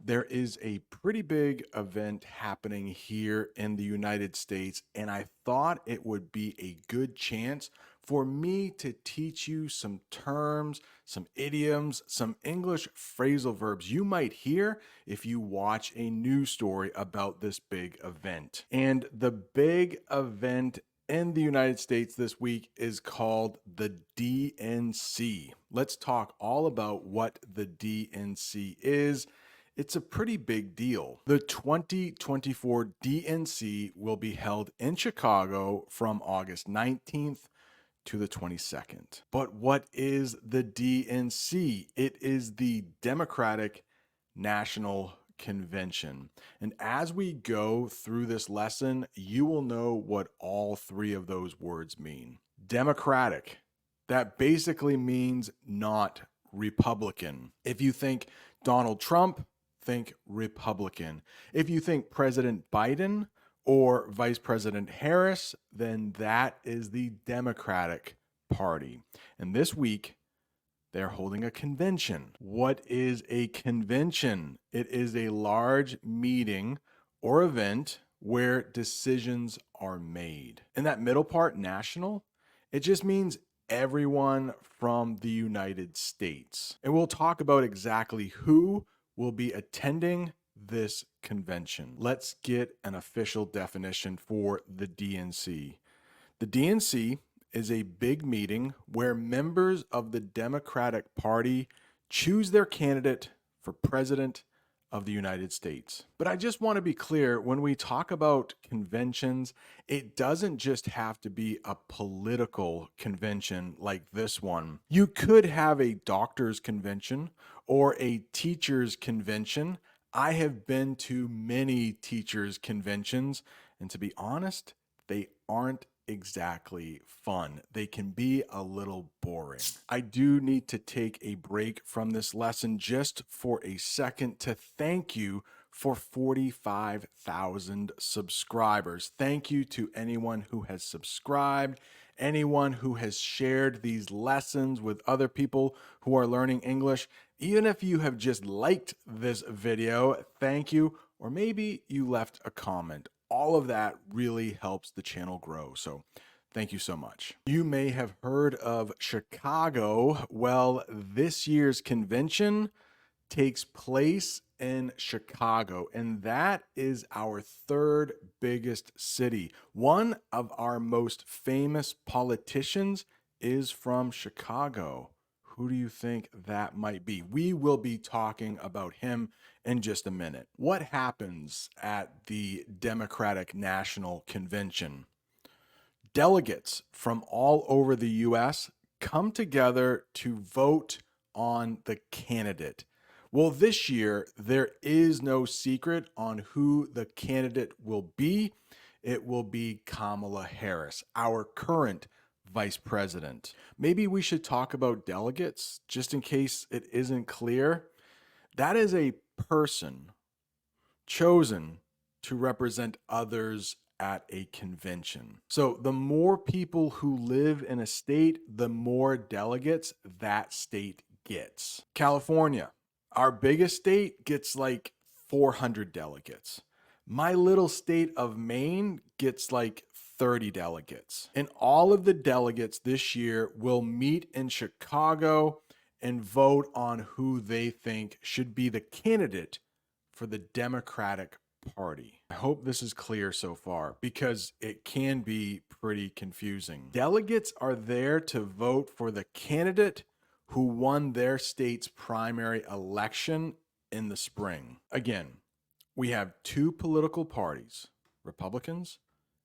There is a pretty big event happening here in the United States, and I thought it would be a good chance for me to teach you some terms, some idioms, some English phrasal verbs you might hear if you watch a news story about this big event. And the big event in the United States this week is called the DNC. Let's talk all about what the DNC is. It's a pretty big deal. The 2024 DNC will be held in Chicago from August 19th to the 22nd. But what is the DNC? It is the Democratic National Convention. And as we go through this lesson, you will know what all three of those words mean. Democratic, that basically means not Republican. If you think Donald Trump, think Republican. If you think President Biden or Vice President Harris, then that is the Democratic Party. And this week, they're holding a convention. What is a convention? It is a large meeting or event where decisions are made. And that middle part, national, it just means everyone from the United States. And we'll talk about exactly who will be attending this convention. Let's get an official definition for the DNC. The DNC is a big meeting where members of the Democratic Party choose their candidate for president of the United States. But I just want to be clear, when we talk about conventions, it doesn't just have to be a political convention like this one. You could have a doctor's convention or a teacher's convention. I have been to many teachers' conventions, and to be honest, they aren't exactly fun. They can be a little boring. I do need to take a break from this lesson just for a second to thank you for 45,000 subscribers. Thank you to anyone who has subscribed, anyone who has shared these lessons with other people who are learning English. Even if you have just liked this video, thank you. Or maybe you left a comment. All of that really helps the channel grow. So thank you so much. You may have heard of Chicago. Well, this year's convention takes place in Chicago, and that is our third biggest city. One of our most famous politicians is from Chicago. Who do you think that might be? We will be talking about him in just a minute. What happens at the Democratic National Convention? Delegates from all over the US come together to vote on the candidate. Well, this year, there is no secret on who the candidate will be. It will be Kamala Harris, our current vice president. Maybe we should talk about delegates, just in case it isn't clear. That is a person chosen to represent others at a convention. So the more people who live in a state, the more delegates that state gets. California, our biggest state, gets like 400 delegates. My little state of Maine gets like 30 delegates. And all of the delegates this year will meet in Chicago and vote on who they think should be the candidate for the Democratic Party. I hope this is clear so far because it can be pretty confusing. Delegates are there to vote for the candidate who won their state's primary election in the spring. Again, we have two political parties, Republicans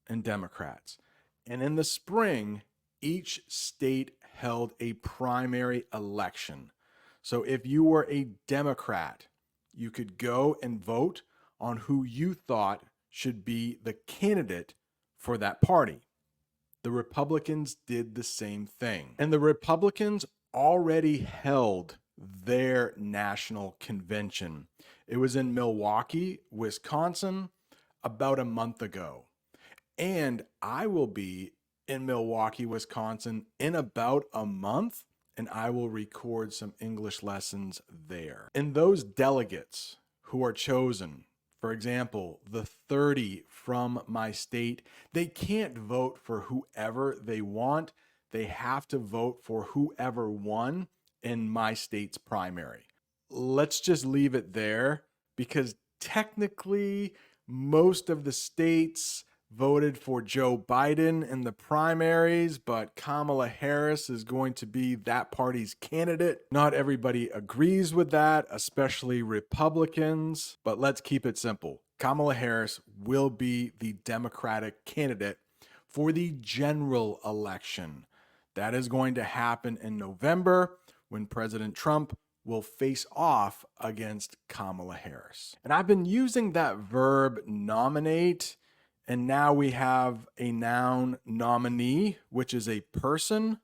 and Democrats. And in the spring, each state held a primary election. So if you were a Democrat, you could go and vote on who you thought should be the candidate for that party. The Republicans did the same thing. And the Republicans already held their national convention. It was in Milwaukee, Wisconsin, about a month ago. And I will be in Milwaukee, Wisconsin in about a month, and I will record some English lessons there. And those delegates who are chosen. For example, the 30 from my state, they can't vote for whoever they want. They have to vote for whoever won in my state's primary. Let's just leave it there because technically, most of the states voted for Joe Biden in the primaries, but Kamala Harris is going to be that party's candidate. Not everybody agrees with that, especially Republicans, but let's keep it simple. Kamala Harris will be the Democratic candidate for the general election. That is going to happen in November when President Trump will face off against Kamala Harris. And I've been using that verb nominate, and now we have a noun nominee, which is a person.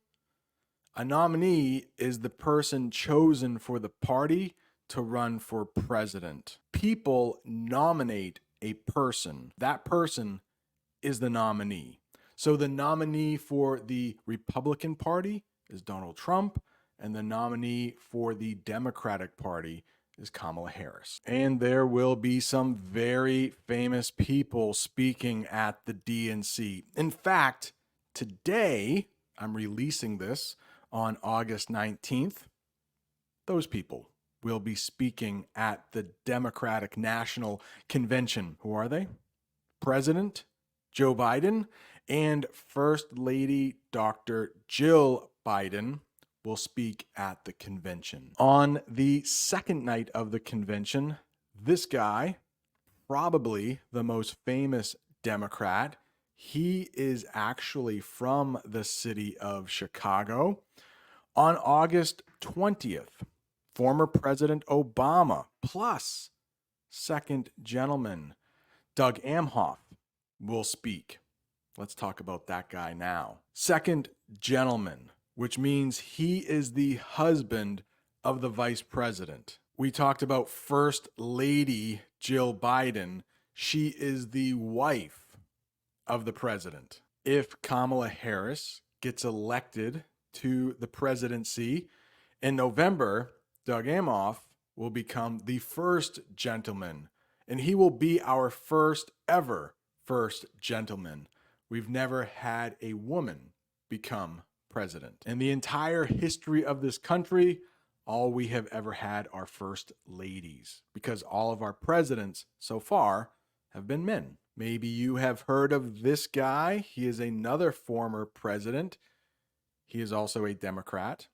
A nominee is the person chosen for the party to run for president. People nominate a person. That person is the nominee. So the nominee for the Republican Party is Donald Trump, and the nominee for the Democratic Party is Kamala Harris. And there will be some very famous people speaking at the DNC. In fact, today, I'm releasing this on August 19th. Those people will be speaking at the Democratic National Convention. Who are they? President Joe Biden and First Lady Dr. Jill Biden will speak at the convention. On the second night of the convention, this guy, probably the most famous Democrat, he is actually from the city of Chicago. On August 20th, former President Obama plus second gentleman Doug Emhoff will speak. Let's talk about that guy now. Second gentleman, which means he is the husband of the vice president. We talked about First Lady Jill Biden. She is the wife of the president. If Kamala Harris gets elected to the presidency in November, Doug Emhoff will become the first gentleman, and he will be our first ever first gentleman. We've never had a woman become president. In the entire history of this country, all we have ever had are first ladies, because all of our presidents so far have been men. Maybe you have heard of this guy. He is another former president. He is also a Democrat,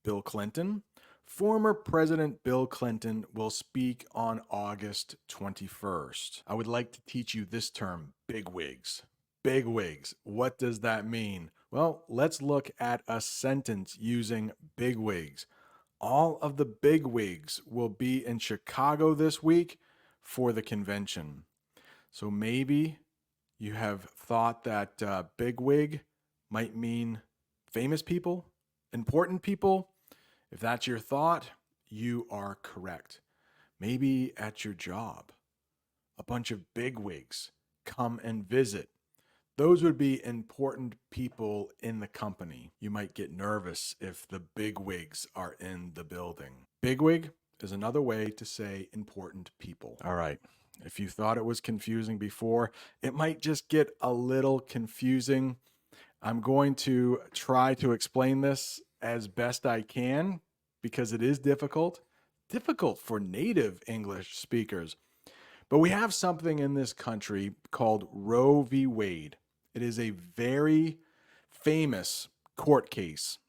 Bill Clinton. Former President Bill Clinton will speak on August 21st. I would like to teach you this term, bigwigs. Bigwigs. What does that mean? Well, let's look at a sentence using bigwigs. All of the bigwigs will be in Chicago this week for the convention. So maybe you have thought that bigwig might mean famous people, important people. If that's your thought, you are correct. Maybe at your job, a bunch of bigwigs come and visit. Those would be important people in the company. You might get nervous if the bigwigs are in the building. Bigwig is another way to say important people. All right. If you thought it was confusing before, it might just get a little confusing. I'm going to try to explain this as best I can because it is difficult for native English speakers. But we have something in this country called Roe v. Wade. It is a very famous court case.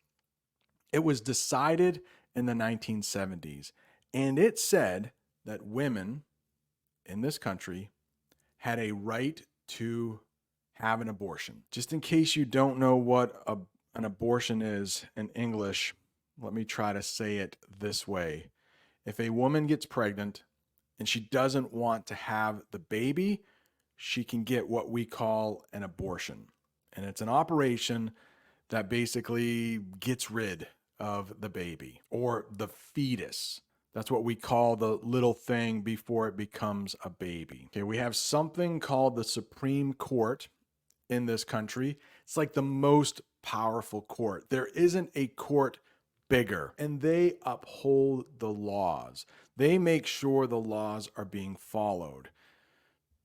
It was decided in the 1970s, and it said that women in this country had a right to have an abortion. Just in case you don't know what an abortion is in English, let me try to say it this way. If a woman gets pregnant and she doesn't want to have the baby, she can get what we call an abortion. And it's an operation that basically gets rid of the baby or the fetus. That's what we call the little thing before it becomes a baby. Okay, we have something called the Supreme Court in this country. It's like the most powerful court. There isn't a court bigger, and they uphold the laws. They make sure the laws are being followed.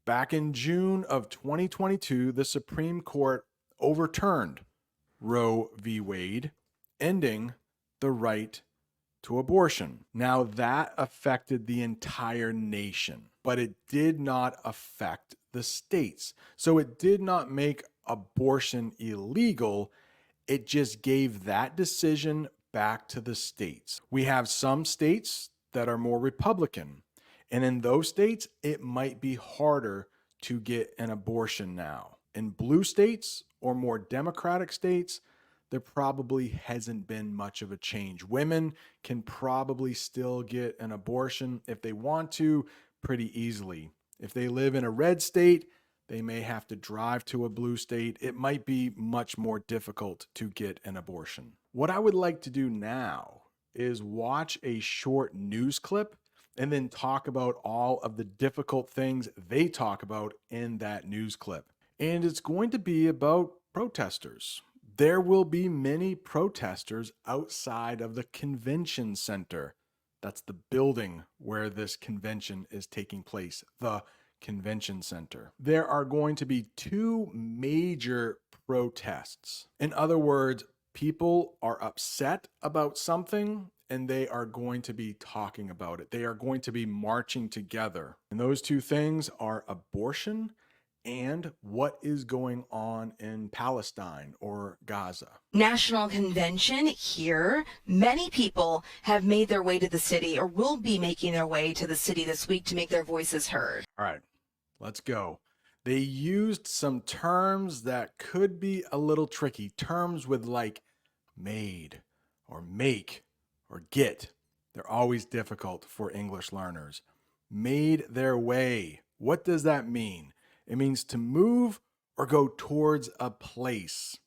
Back in June of 2022, the Supreme Court overturned Roe v. Wade, ending the right to abortion. Now, that affected the entire nation, but it did not affect the states. So it did not make abortion illegal. It just gave that decision back to the states. We have some states that are more Republican, and in those states, it might be harder to get an abortion now. In blue states or more Democratic states, there probably hasn't been much of a change. Women can probably still get an abortion if they want to pretty easily. If they live in a red state, they may have to drive to a blue state. It might be much more difficult to get an abortion. What I would like to do now is watch a short news clip and then talk about all of the difficult things they talk about in that news clip. And it's going to be about protesters. There will be many protesters outside of the convention center. That's the building where this convention is taking place, the convention center. There are going to be two major protests. In other words, people are upset about something and they are going to be talking about it. They are going to be marching together. And those two things are abortion and what is going on in Palestine or Gaza. National convention here. Many people have made their way to the city or will be making their way to the city this week to make their voices heard. All right, let's go. They used some terms that could be a little tricky. Terms with like made or make or get. They're always difficult for English learners. Made their way. What does that mean? It means to move or go towards a place.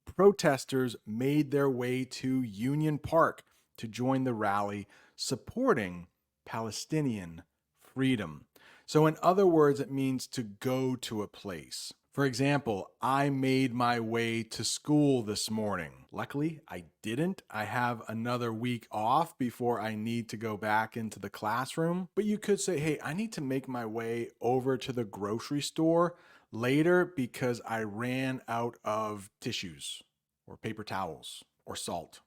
Protesters made their way to Union Park to join the rally supporting Palestinian freedom. So, in other words, it means to go to a place. For example, I made my way to school this morning. Luckily, I didn't. I have another week off before I need to go back into the classroom. But you could say, hey, I need to make my way over to the grocery store later because I ran out of tissues or paper towels or salt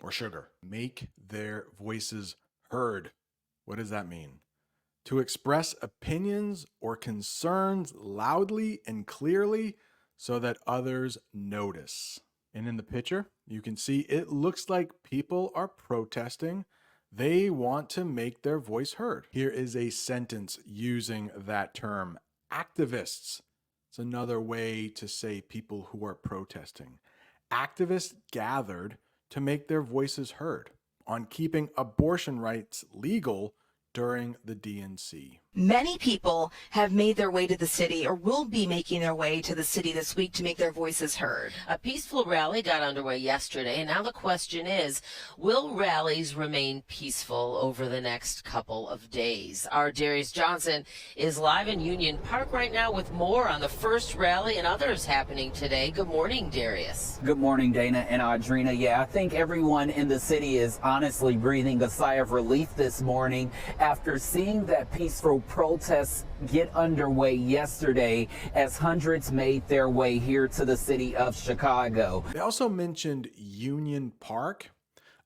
or sugar. Make their voices heard. What does that mean? To express opinions or concerns loudly and clearly so that others notice. And in the picture, you can see it looks like people are protesting. They want to make their voice heard. Here is a sentence using that term, activists. It's another way to say people who are protesting. Activists gathered to make their voices heard on keeping abortion rights legal during the DNC. Many people have made their way to the city or will be making their way to the city this week to make their voices heard. A peaceful rally got underway yesterday, and now the question is, will rallies remain peaceful over the next couple of days? Our Darius Johnson is live in Union Park right now with more on the first rally and others happening today. Good morning, Darius. Good morning, Dana and Audrina. Yeah, I think everyone in the city is honestly breathing a sigh of relief this morning after seeing that peaceful protests get underway yesterday as hundreds made their way here to the city of Chicago. They also mentioned Union Park.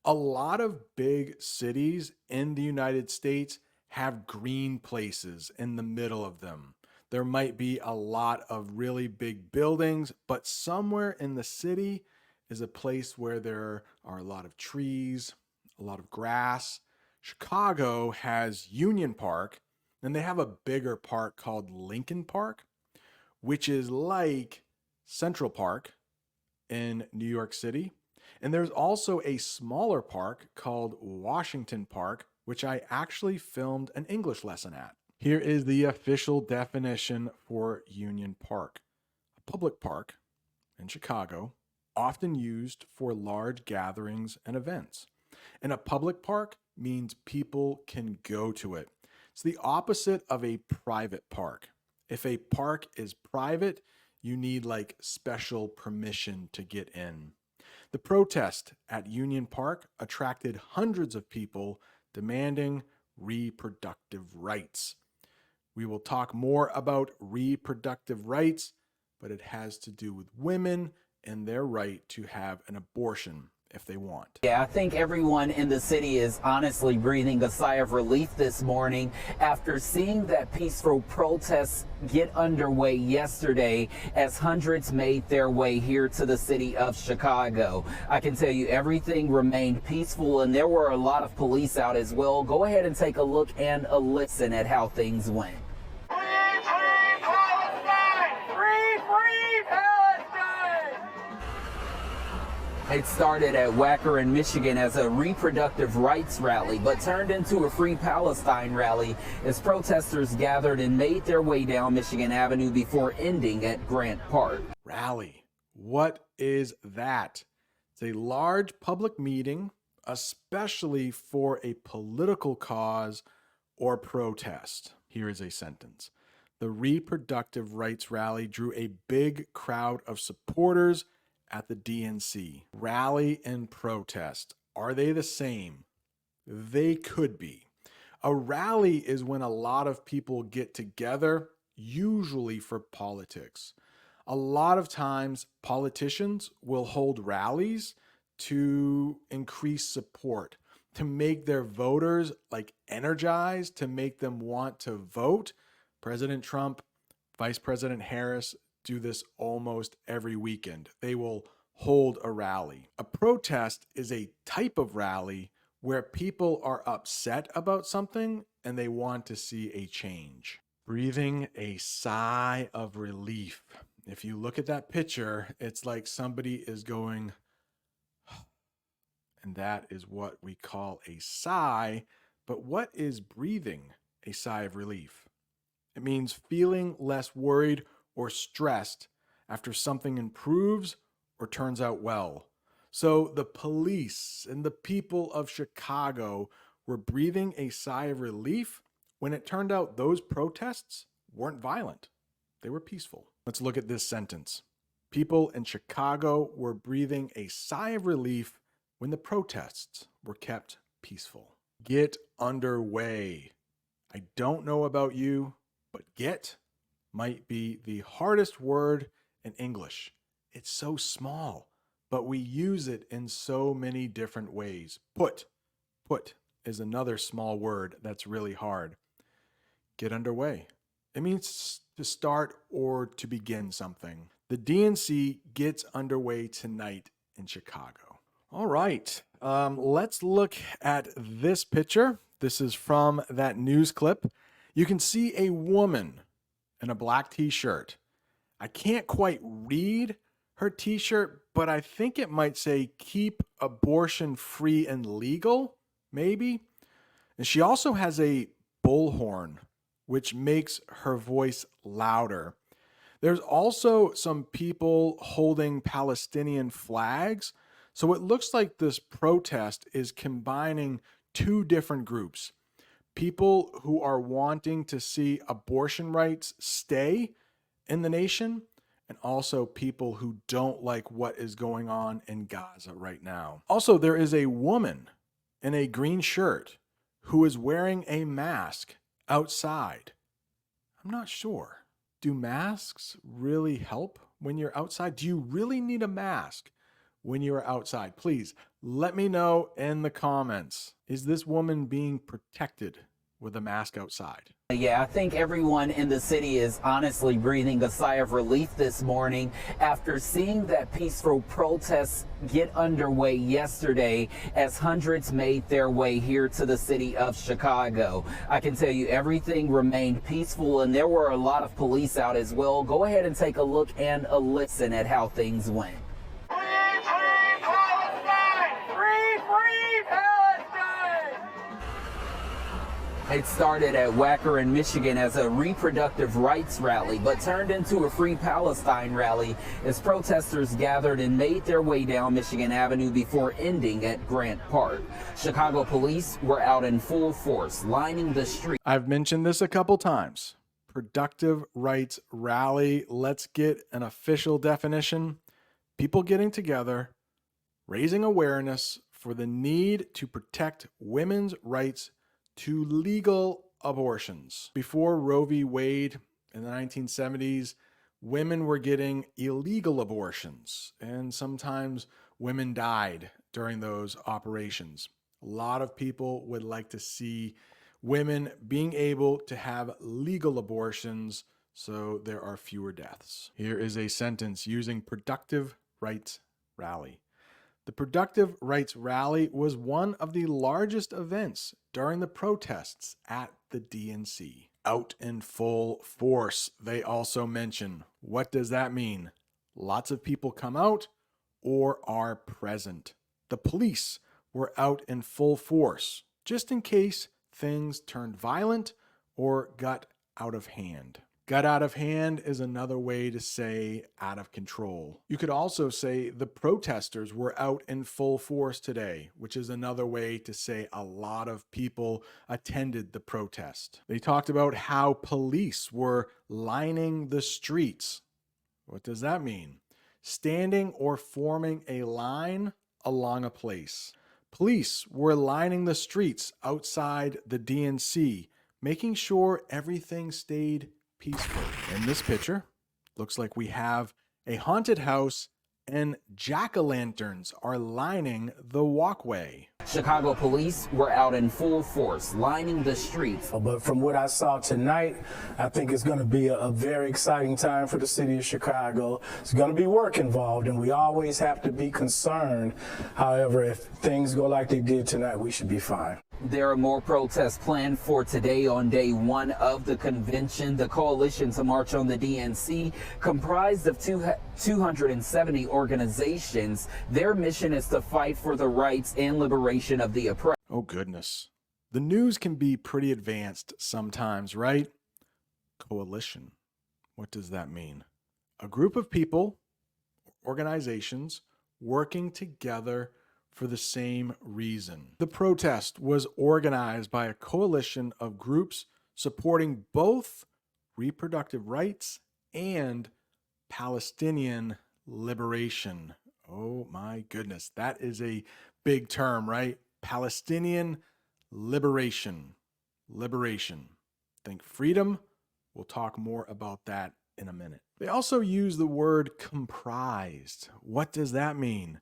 A lot of big cities in the United States have green places in the middle of them. There might be a lot of really big buildings, but somewhere in the city is a place where there are a lot of trees, a lot of grass. Chicago has Union Park, and they have a bigger park called Lincoln Park, which is like Central Park in New York City. And there's also a smaller park called Washington Park, which I actually filmed an English lesson at. Here is the official definition for Union Park. A public park in Chicago, often used for large gatherings and events. And a public park means people can go to it. It's the opposite of a private park. If a park is private, you need like special permission to get in. The protest at Union Park attracted hundreds of people demanding reproductive rights. We will talk more about reproductive rights, but it has to do with women and their right to have an abortion if they want. Yeah, I think everyone in the city is honestly breathing a sigh of relief this morning after seeing that peaceful protests get underway yesterday as hundreds made their way here to the city of Chicago. I can tell you everything remained peaceful and there were a lot of police out as well. Go ahead and take a look and a listen at how things went. Free, free Palestine! Free, free Palestine! It started at Wacker, Michigan as a reproductive rights rally, but turned into a Free Palestine rally as protesters gathered and made their way down Michigan Avenue before ending at Grant Park. Rally. What is that? It's a large public meeting, especially for a political cause or protest. Here is a sentence. The reproductive rights rally drew a big crowd of supporters at the DNC. Rally and protest. Are they the same? They could be. A rally is when a lot of people get together, usually for politics. A lot of times, politicians will hold rallies to increase support, to make their voters energized, to make them want to vote. President Trump, Vice President Harris do this almost every weekend. They will hold a rally. A protest is a type of rally where people are upset about something and they want to see a change. Breathing a sigh of relief. If you look at that picture, it's like somebody is going, and that is what we call a sigh. But what is breathing a sigh of relief? It means feeling less worried or stressed after something improves or turns out well. So the police and the people of Chicago were breathing a sigh of relief when it turned out those protests weren't violent. They were peaceful. Let's look at this sentence. People in Chicago were breathing a sigh of relief when the protests were kept peaceful. Get underway. I don't know about you, but get might be the hardest word in English. It's so small, but we use it in so many different ways. Put is another small word that's really hard. Get underway. It means to start or to begin something. The DNC gets underway tonight in Chicago. All right, let's look at this picture. This is from that news clip. You can see a woman in a black t-shirt. I can't quite read her t-shirt, but I think it might say keep abortion free and legal, maybe. And she also has a bullhorn, which makes her voice louder. There's also some people holding Palestinian flags. So it looks like this protest is combining two different groups. People who are wanting to see abortion rights stay in the nation, and also people who don't like what is going on in Gaza right now. Also, there is a woman in a green shirt who is wearing a mask outside. I'm not sure. Do masks really help when you're outside? Do you really need a mask when you're outside? Please let me know in the comments. Is this woman being protected with a mask outside? Yeah, I think everyone in the city is honestly breathing a sigh of relief this morning after seeing that peaceful protests get underway yesterday as hundreds made their way here to the city of Chicago. I can tell you everything remained peaceful and there were a lot of police out as well. Go ahead and take a look and a listen at how things went. Free, free Palestine! Free, free Palestine! It started at Wacker, Michigan as a reproductive rights rally, but turned into a Free Palestine rally as protesters gathered and made their way down Michigan Avenue before ending at Grant Park. Chicago police were out in full force, lining the street. I've mentioned this a couple times. Productive rights rally. Let's get an official definition. People getting together, raising awareness for the need to protect women's rights to legal abortions. Before Roe v. Wade in the 1970s, women were getting illegal abortions, and sometimes women died during those operations. A lot of people would like to see women being able to have legal abortions so there are fewer deaths. Here is a sentence using productive rights rally. The Productive Rights Rally was one of the largest events during the protests at the DNC. Out in full force, they also mention. What does that mean? Lots of people come out or are present. The police were out in full force, just in case things turned violent or got out of hand. Got out of hand is another way to say out of control. You could also say the protesters were out in full force today, which is another way to say a lot of people attended the protest. They talked about how police were lining the streets. What does that mean? Standing or forming a line along a place. Police were lining the streets outside the DNC, making sure everything stayed peaceful. In this picture, looks like we have a haunted house and jack-o'-lanterns are lining the walkway. Chicago police were out in full force, lining the streets. But from what I saw tonight, I think it's going to be a very exciting time for the city of Chicago. It's going to be work involved, and we always have to be concerned. However, if things go like they did tonight, we should be fine. There are more protests planned for today on day one of the convention. The coalition to march on the DNC, comprised of 270 organizations. Their mission is to fight for the rights and liberation of the oppressed. Oh, goodness. The news can be pretty advanced sometimes, right? Coalition. What does that mean? A group of people, organizations, working together for the same reason. The protest was organized by a coalition of groups supporting both reproductive rights and Palestinian liberation. Oh my goodness, that is a big term, right? Palestinian liberation. Liberation. Think freedom. We'll talk more about that in a minute. They also use the word comprised. What does that mean?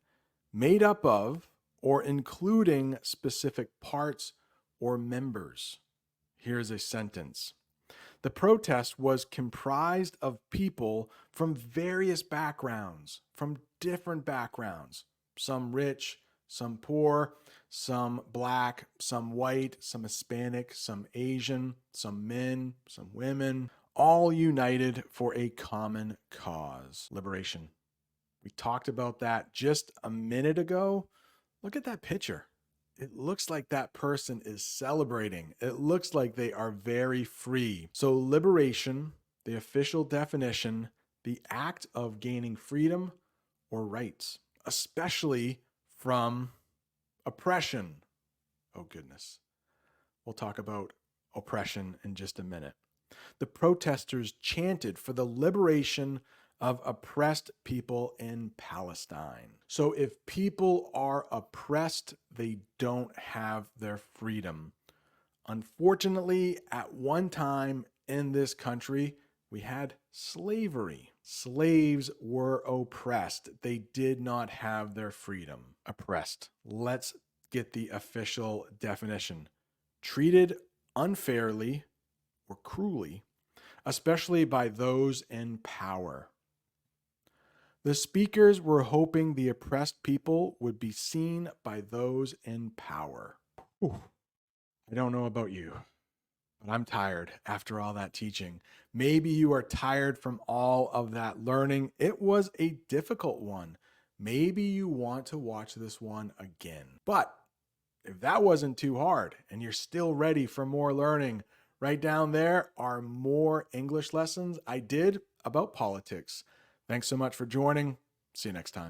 Made up of or including specific parts or members. Here's a sentence. The protest was comprised of people from various backgrounds, from different backgrounds, some rich, some poor, some black, some white, some Hispanic, some Asian, some men, some women, all united for a common cause, liberation. We talked about that just a minute ago. Look at that picture. It looks like that person is celebrating. It looks like they are very free. So liberation, the official definition, the act of gaining freedom or rights, especially from oppression. Oh goodness. We'll talk about oppression in just a minute. The protesters chanted for the liberation of oppressed people in Palestine. So if people are oppressed, they don't have their freedom. Unfortunately, at one time in this country, we had slavery. Slaves were oppressed. They did not have their freedom. Oppressed. Let's get the official definition. Treated unfairly or cruelly, especially by those in power. The speakers were hoping the oppressed people would be seen by those in power. Ooh, I don't know about you, but I'm tired after all that teaching. Maybe you are tired from all of that learning. It was a difficult one. Maybe you want to watch this one again. But if that wasn't too hard and you're still ready for more learning, right down there are more English lessons I did about politics. Thanks so much for joining. See you next time.